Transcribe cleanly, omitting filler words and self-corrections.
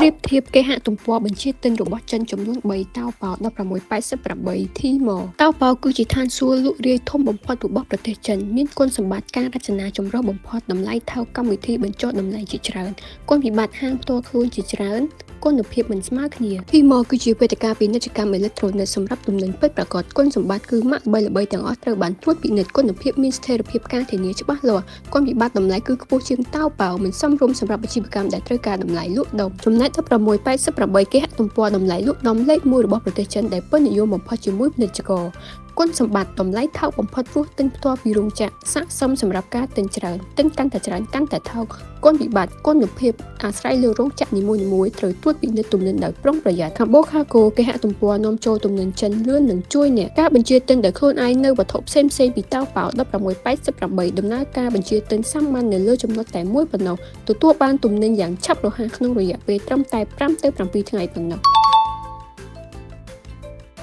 ប្រៀបធៀបគេហទំព័របញ្ជាទិញរបស់ចិនចំនួន3តោប៉ោ1688 ទីម៉តោប៉ោគឺជាឋានសួគ៌លក់រាយធំបំផុតរបស់ប្រទេសចិនមានគុណសម្បត្តិការរចនាចម្រុះបំផុតតម្លៃថោកកម្មវិធីបញ្ចុះតម្លៃជាច្រើនគុណវិបត្តិហាងផ្ទាល់ខ្លួនជាច្រើនគុណភាពមិនស្មើគ្នាទីម៉គឺជាវេទិកាពាណិជ្ជកម្មអេឡិចត្រូនិកសម្រាប់ទំនិញពិតប្រាកដគុណសម្បត្តិគឺម៉ាកល្បីៗទាំងអស់ត្រូវបានត្រួតពិនិត្យគុណភាពមានស្ថិរភាពការធានាច្បាស់លាស់គុណវិបត្តិតម្លៃគឺខ្ពស់ជាងតោប៉ោមិនសមរម្យសម្រាប់អាជីវកម្មដែលត្រូវការតម្លៃលក់ដុំចំណែក1688គេហទំព័រតម្លៃលក់ដុំលេខ1របស់ប្រទេសចិនដែលពេញនិយមបំផុតជាមួយពាណិជ្ជករគុណសម្បត្តិតម្លៃថោកបំផុតព្រោះទិញផ្ទាល់ពីរោងចក្រស័ក្តិសមសម្រាប់ការទិញច្រើនទិញកាន់តែច្រើនកាន់តែថោកគុណវិបត្តិគុណភាពអាស្រ័យលើរោងចក្រនីមួយៗត្រូវត្រួតពិនិត្យទំនិញដោយប្រុងប្រយ័ត្ន Kambo Cargo គេហទំព័រនាំចូលទំនិញចិនលឿននិងជួយអ្នកការបញ្ជាទិញដោយខ្លួនឯងនៅវត្ថុផ្សេងៗពីតោប៉ោ1688ដំណើរការបញ្ជាទិញសាមញ្ញនៅលើចំណុចតែមួយប៉ុណ្ណោះទទួលបានទំនិញយ៉ាងឆាប់រហ័សក្នុងរយៈពេលត្រឹមតែ5 ទៅ 7 ថ្ងៃប៉ុណ្ណោះ